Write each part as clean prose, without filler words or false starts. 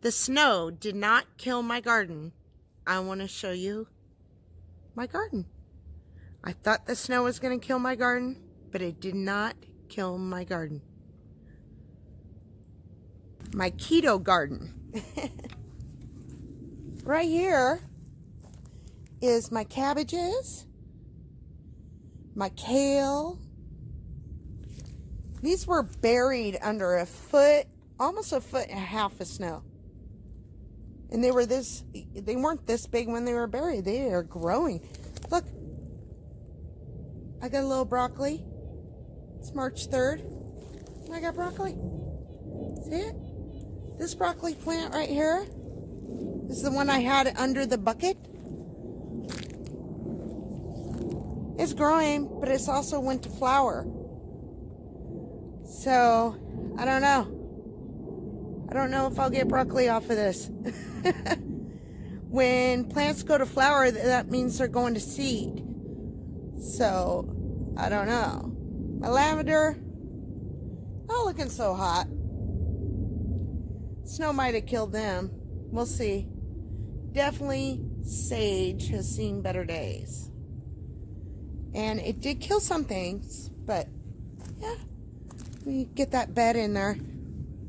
The snow did not kill my garden. I want to show you my garden. I thought the snow was going to kill my garden, but it did not kill my garden. My keto garden. Right here is my cabbages, my kale. These were buried under a foot, almost a foot and a half of snow. And they weren't this big when they were buried. They are growing. Look, I got a little broccoli. It's March 3rd. I got broccoli. See it? This broccoli plant right here is the one I had under the bucket. It's growing, but it's also went to flower. So, I don't know. I don't know if I'll get broccoli off of this. When plants go to flower, that means they're going to seed. So, I don't know. My lavender, not looking so hot. Snow might have killed them. We'll see. Definitely sage has seen better days. And it did kill some things, but yeah, we get that bed in there.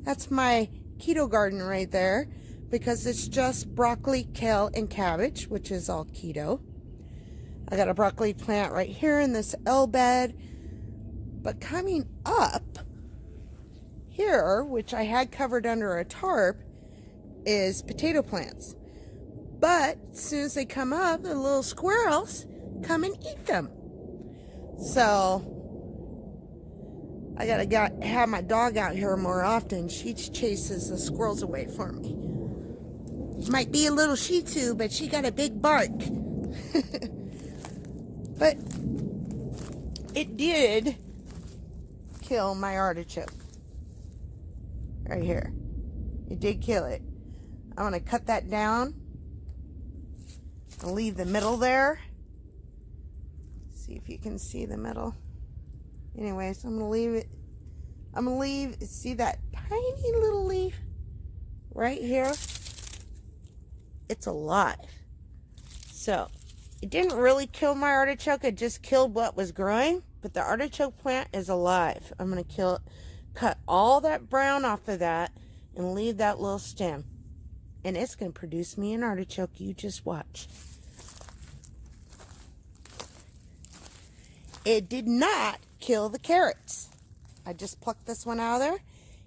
That's my keto garden right there, because it's just broccoli, kale, and cabbage, which is all keto. I got a broccoli plant right here in this L bed. But coming up here, which I had covered under a tarp, is potato plants. But as soon as they come up, the little squirrels come and eat them. So I gotta have my dog out here more often. She chases the squirrels away for me. Might be a little Shih Tzu, but she got a big bark. But it did kill my artichoke. Right here. It did kill it. I'm going to cut that down. I'll leave the middle there. See if you can see the middle. Anyways, I'm going to leave it. I'm going to leave, see that tiny little leaf right here? It's alive. So, it didn't really kill my artichoke. It just killed what was growing. But the artichoke plant is alive. I'm going to cut all that brown off of that and leave that little stem. And it's going to produce me an artichoke. You just watch. It did not kill the carrots. I just plucked this one out of there.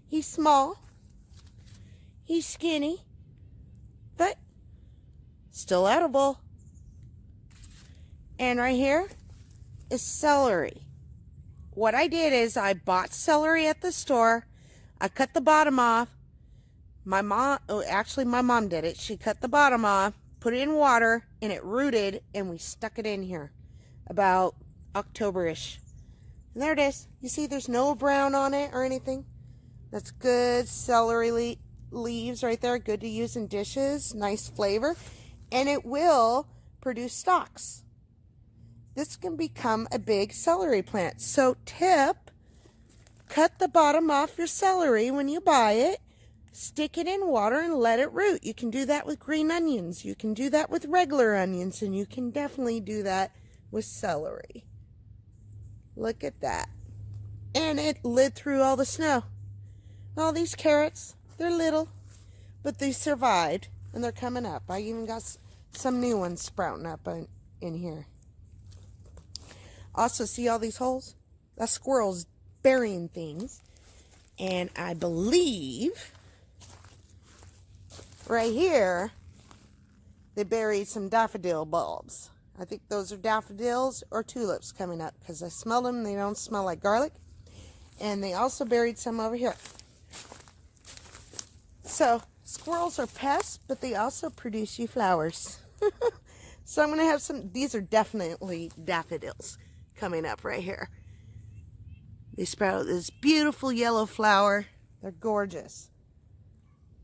He's small. He's skinny. But still edible. And right here is celery. What I did is I bought celery at the store. I cut the bottom off. My mom did it. She cut the bottom off, put it in water, and it rooted, and we stuck it in here about October-ish. And there it is. You see there's no brown on it or anything. That's good celery leaves right there. Good to use in dishes. Nice flavor. And it will produce stalks. This can become a big celery plant. So tip, cut the bottom off your celery when you buy it. Stick it in water and let it root. You can do that with green onions. You can do that with regular onions. And you can definitely do that with celery. Look at that. And it lit through all the snow. All these carrots, they're little, but they survived. And they're coming up. I even got some new ones sprouting up in here. Also, see all these holes? That's squirrels burying things. And I believe right here, they buried some daffodil bulbs. I think those are daffodils or tulips coming up because I smell them. They don't smell like garlic. And they also buried some over here. So, squirrels are pests, but they also produce you flowers. So I'm going to have some, these are definitely daffodils coming up right here. They sprout this beautiful yellow flower. They're gorgeous.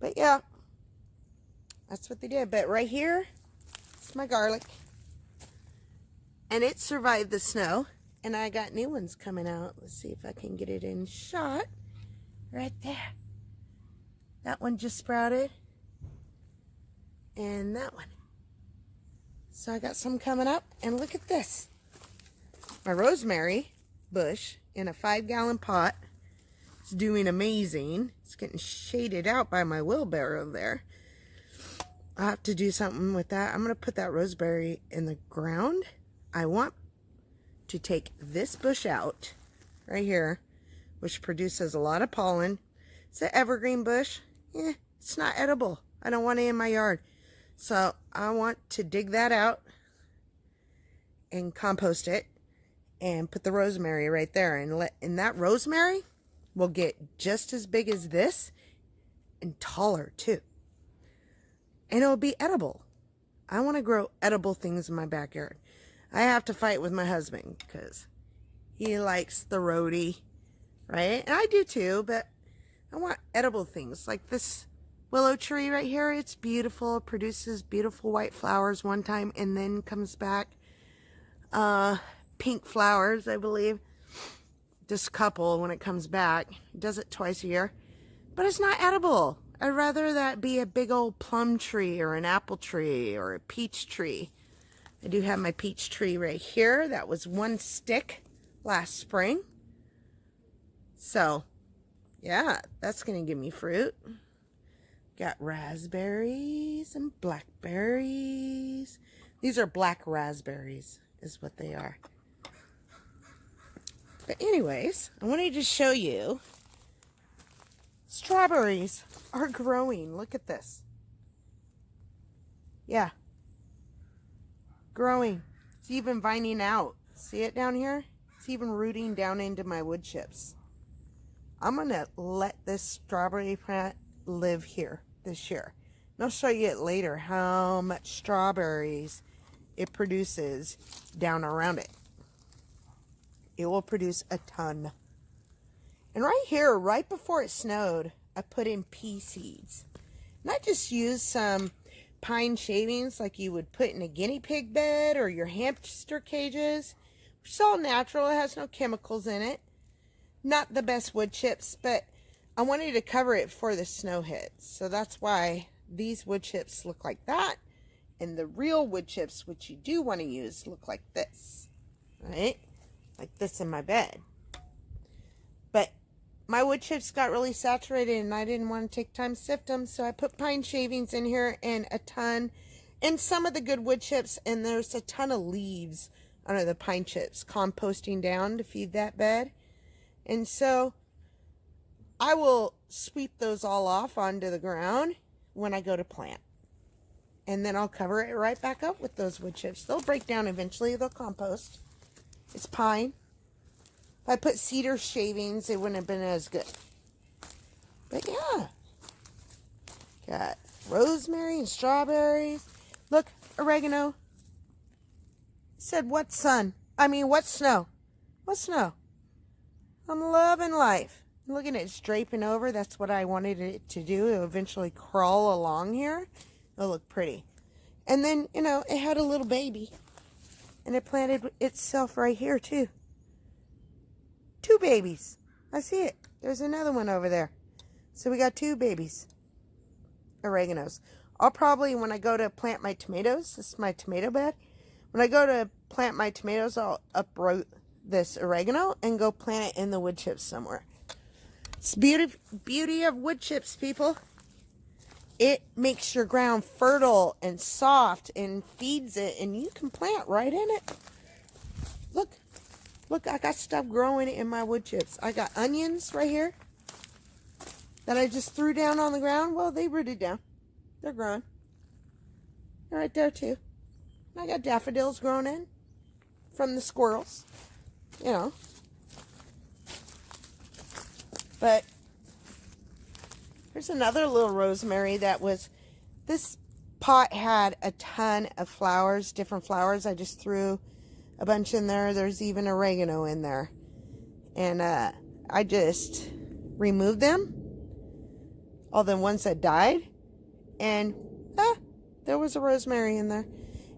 But yeah, that's what they did. But right here, it's my garlic. And it survived the snow. And I got new ones coming out. Let's see if I can get it in shot. Right there. That one just sprouted. and that one. So I got some coming up, and look at this. My rosemary bush in a 5-gallon pot. It's doing amazing. It's getting shaded out by my wheelbarrow there. I'll have to do something with that. I'm going to put that rosemary in the ground. I want to take this bush out right here, which produces a lot of pollen. It's an evergreen bush. It's not edible. I don't want it in my yard. So I want to dig that out and compost it and put the rosemary right there, and that rosemary will get just as big as this and taller too. And it'll be edible. I want to grow edible things in my backyard. I have to fight with my husband because he likes the roadie, right? And I do too, but I want edible things like this willow tree right here. It's beautiful. It produces beautiful white flowers one time and then comes back pink flowers, I believe. Just a couple when it comes back. It does it twice a year. But it's not edible. I'd rather that be a big old plum tree or an apple tree or a peach tree. I do have my peach tree right here. That was one stick last spring. So, yeah, that's going to give me fruit. Got raspberries and blackberries. These are black raspberries is what they are. But anyways, I wanted to show you strawberries are growing. Look at this. Yeah. Growing. It's even vining out. See it down here? It's even rooting down into my wood chips. I'm going to let this strawberry plant live here this year. And I'll show you it later how much strawberries it produces down around it. It will produce a ton. And right here, right before it snowed, I put in pea seeds. And I just used some pine shavings like you would put in a guinea pig bed or your hamster cages. Which is all natural. It has no chemicals in it. Not the best wood chips, but I wanted to cover it before the snow hits. So that's why these wood chips look like that. And the real wood chips, which you do want to use, look like this. Right? Like this in my bed. But my wood chips got really saturated and I didn't want to take time to sift them. So I put pine shavings in here and a ton. And some of the good wood chips. And there's a ton of leaves under the pine chips composting down to feed that bed. And so I will sweep those all off onto the ground when I go to plant. And then I'll cover it right back up with those wood chips. They'll break down eventually. They'll compost. It's pine. If I put cedar shavings, it wouldn't have been as good. But yeah. Got rosemary and strawberries. Look, oregano. Said, what sun? I mean, what snow? What snow? I'm loving life. Look at it, it's draping over. That's what I wanted it to do. It'll eventually crawl along here. It'll look pretty. And then, you know, it had a little baby. And it planted itself right here, too. 2 babies. I see it. There's another one over there. So we got 2 babies. Oreganos. I'll probably, when I go to plant my tomatoes, this is my tomato bed. When I go to plant my tomatoes, I'll uproot this oregano and go plant it in the wood chips somewhere. It's beauty of wood chips, people. It makes your ground fertile and soft and feeds it, and you can plant right in it. Look, I got stuff growing in my wood chips. I got onions right here that I just threw down on the ground. Well, they rooted down. They're growing. They're right there too. And I got daffodils growing in from the squirrels, you know. But here's another little rosemary that was, this pot had a ton of flowers, different flowers. I just threw a bunch in there. There's even oregano in there. And I just removed them, all the ones that died. And there was a rosemary in there.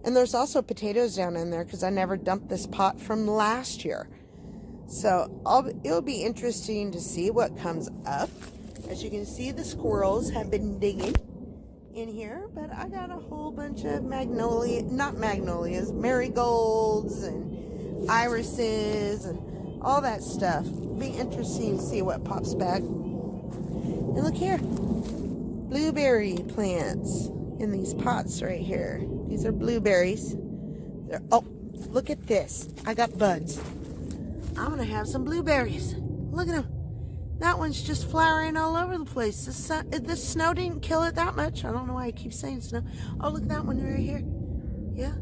And there's also potatoes down in there because I never dumped this pot from last year. So it'll be interesting to see what comes up. As you can see, the squirrels have been digging in here, but I got a whole bunch of magnolias, marigolds and irises and all that stuff. Be interesting to see what pops back. And look here, blueberry plants in these pots right here. These are blueberries. Oh, look at this. I got buds. I'm gonna have some blueberries. Look at them. That one's just flowering all over the place. The snow didn't kill it that much. I don't know why I keep saying snow. Oh, look at that one right here. Yeah.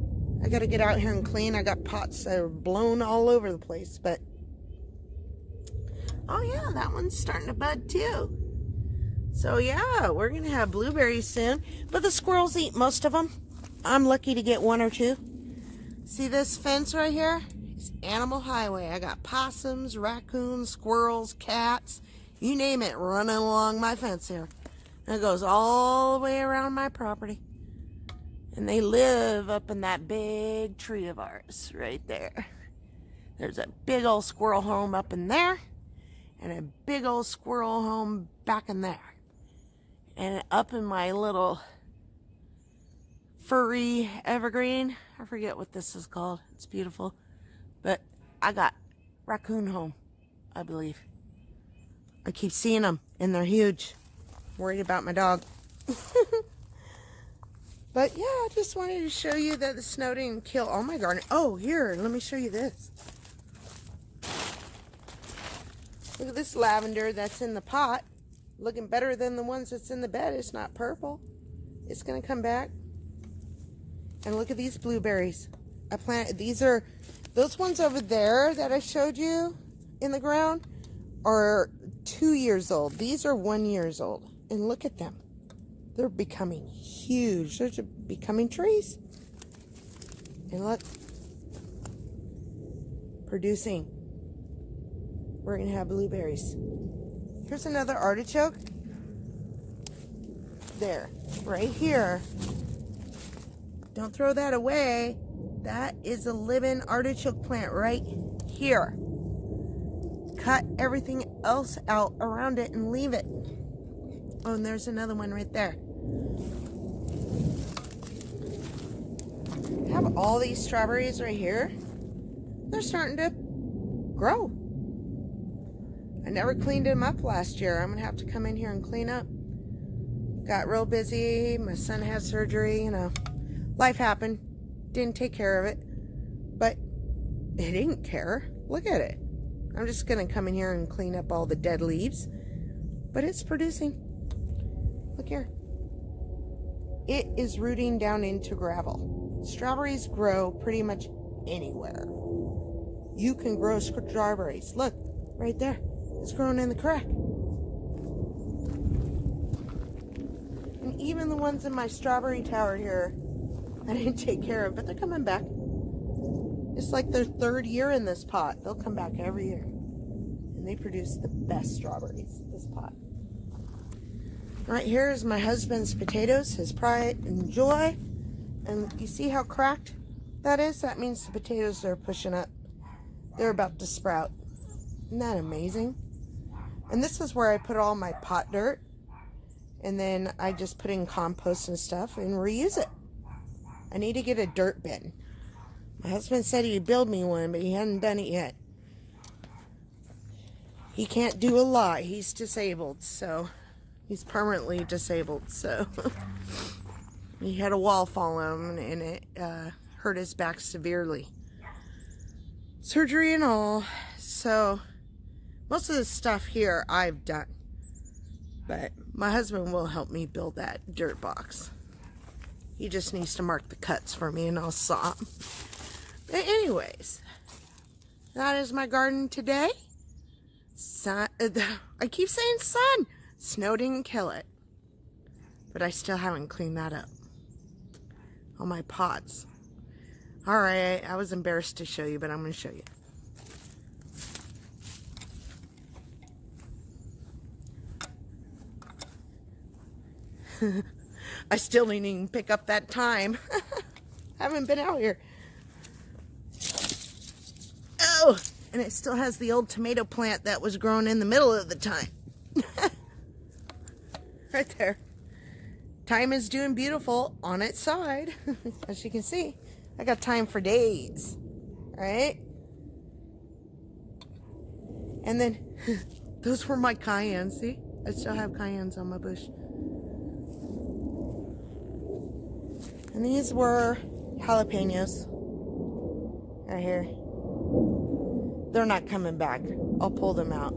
I got to get out here and clean. I got pots that are blown all over the place. But, oh yeah, that one's starting to bud too. So yeah, we're going to have blueberries soon. But the squirrels eat most of them. I'm lucky to get one or two. See this fence right here? It's Animal Highway. I got possums, raccoons, squirrels, cats, you name it, running along my fence here. And it goes all the way around my property. And they live up in that big tree of ours right there. There's a big old squirrel home up in there, and a big old squirrel home back in there. And up in my little furry evergreen, I forget what this is called. It's beautiful. But I got raccoon home, I believe. I keep seeing them, and they're huge. Worried about my dog. But yeah, I just wanted to show you that the snow didn't kill all my garden. Oh, here, let me show you this. Look at this lavender that's in the pot. Looking better than the ones that's in the bed. It's not purple. It's going to come back. And look at these blueberries. I planted, those ones over there that I showed you in the ground are 2 years old. These are 1 year old. And look at them. They're becoming huge. They're becoming trees. And look. Producing. We're going to have blueberries. Here's another artichoke. There. Right here. Don't throw that away. That is a living artichoke plant right here. Cut everything else out around it and leave it. Oh, and there's another one right there. I have all these strawberries right here. They're starting to grow. I never cleaned them up last year. I'm going to have to come in here and clean up. Got real busy. My son had surgery, you know. Life happened. Didn't take care of it. But it didn't care. Look at it. I'm just going to come in here and clean up all the dead leaves. But it's producing. Look here. It is rooting down into gravel. Strawberries grow pretty much anywhere. You can grow strawberries. Look, right there. It's growing in the crack. And even the ones in my strawberry tower here, I didn't take care of, but they're coming back. It's like their third year in this pot. They'll come back every year. And they produce the best strawberries, this pot. Right here is my husband's potatoes, his pride and joy. And you see how cracked that is? That means the potatoes are pushing up. They're about to sprout. Isn't that amazing? And this is where I put all my pot dirt. And then I just put in compost and stuff and reuse it. I need to get a dirt bin. My husband said he'd build me one, but he hadn't done it yet. He can't do a lot. He's disabled, so he's permanently disabled, so he had a wall fall on him and it hurt his back severely. Surgery and all. So most of the stuff here I've done, but my husband will help me build that dirt box. He just needs to mark the cuts for me and I'll saw them. But anyways, that is my garden today. Sun, I keep saying sun. Snow didn't kill it. But I still haven't cleaned that up. All my pots. Alright, I was embarrassed to show you, but I'm going to show you. I still didn't even pick up that thyme. Haven't been out here. Oh, and it still has the old tomato plant that was grown in the middle of the thyme. Right there. time is doing beautiful on its side. As you can see, I got time for days. All right. And then those were my cayennes. See, I still have cayennes on my bush. And these were jalapenos right here. They're not coming back. I'll pull them out.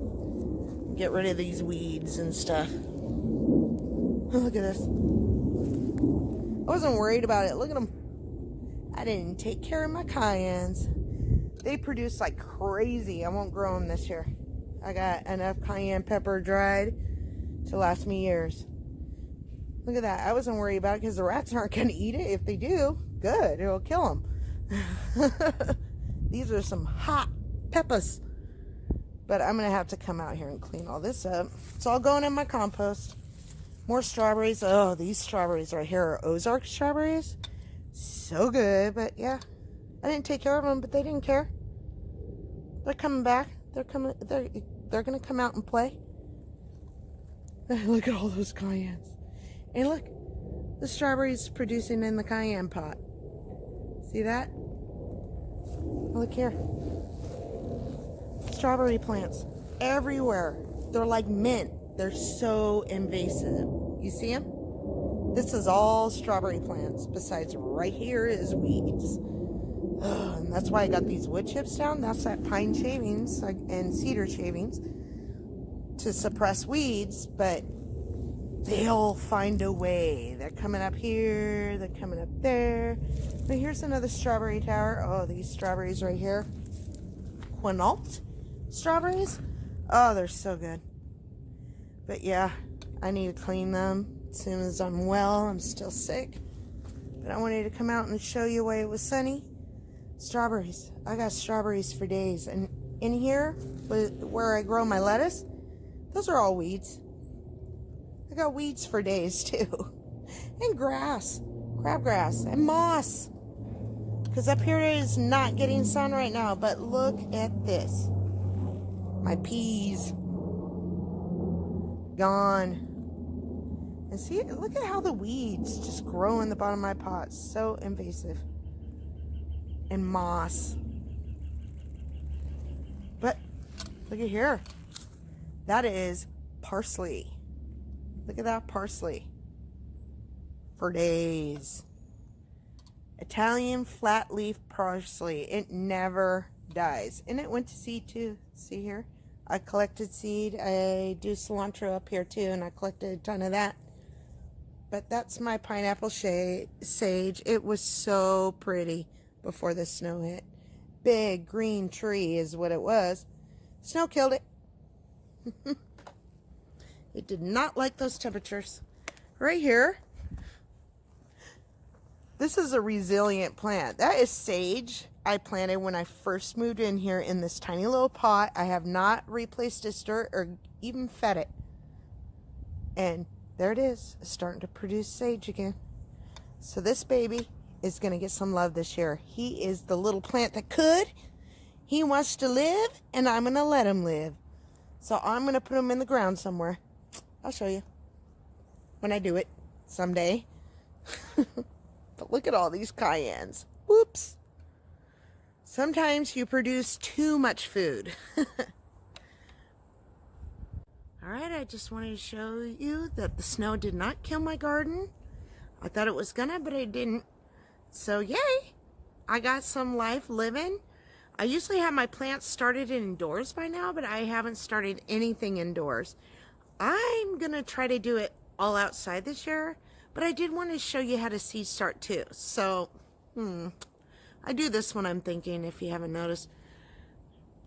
Get rid of these weeds and stuff. Oh, look at this. I wasn't worried about it. Look at them. I didn't take care of my cayennes. They produce like crazy. I won't grow them this year. I got enough cayenne pepper dried to last me years. Look at that. I wasn't worried about it because the rats aren't going to eat it. If they do, good. It'll kill them. These are some hot peppers. But I'm going to have to come out here and clean all this up. It's all going in my compost. More strawberries. Oh, these strawberries right here are Ozark Strawberries. So good. But yeah, I didn't take care of them, but they didn't care. They're coming back. They're going to come out and play. Look at all those cayennes. And look, the strawberries producing in the cayenne pot. See that? Look here. Strawberry plants everywhere. They're like mint. They're so invasive. You see them? This is all strawberry plants. Besides right here is weeds. Ugh, and that's why I got these wood chips down. That's that pine shavings and cedar shavings to suppress weeds, but they'll find a way. They're coming up here. They're coming up there. But here's another strawberry tower. Oh, these strawberries right here. Quinault strawberries. Oh, they're so good. But yeah, I need to clean them as soon as I'm well. I'm still sick. But I wanted to come out and show you why it was sunny. Strawberries. I got strawberries for days. And in here, where I grow my lettuce, those are all weeds. I got weeds for days too. And grass. Crabgrass. And moss. Because up here it is not getting sun right now. But look at this. My peas. Gone. And see, look at how the weeds just grow in the bottom of my pot. So invasive. And moss. But look at here. That is parsley. Look at that parsley. For days. Italian flat leaf parsley. It never dies. And it went to seed too. See here? I collected seed. I do cilantro up here too, and I collected a ton of that. But that's my pineapple sage. It was so pretty before the snow hit. Big green tree is what it was. Snow killed it. It did not like those temperatures. Right here. This is a resilient plant. That is sage I planted when I first moved in here in this tiny little pot. I have not replaced its dirt or even fed it. And there it is. It's starting to produce sage again. So this baby is going to get some love this year. He is the little plant that could. He wants to live, and I'm going to let him live. So I'm going to put him in the ground somewhere. I'll show you when I do it someday. But look at all these cayennes. Whoops. Sometimes you produce too much food. Alright, I just wanted to show you that the snow did not kill my garden. I thought it was gonna, but it didn't. So yay! I got some life living. I usually have my plants started indoors by now, but I haven't started anything indoors. I'm gonna try to do it all outside this year, but I did want to show you how to seed start too. So, I do this when I'm thinking, if you haven't noticed.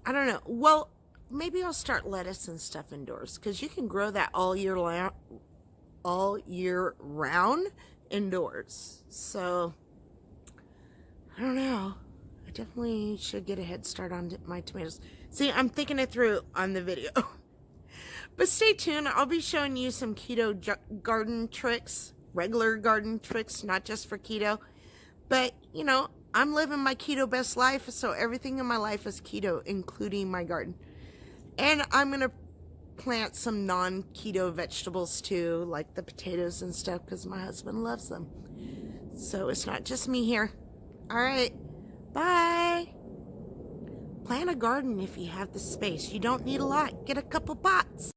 I don't know. Well, maybe I'll start lettuce and stuff indoors, because you can grow that all year round indoors. So, I don't know. I definitely should get a head start on my tomatoes. See, I'm thinking it through on the video. But stay tuned. I'll be showing you some keto garden tricks, regular garden tricks, not just for keto. But, you know, I'm living my keto best life, so everything in my life is keto, including my garden. And I'm going to plant some non-keto vegetables too, like the potatoes and stuff, because my husband loves them. So it's not just me here. All right, bye. Plant a garden if you have the space. You don't need a lot. Get a couple pots.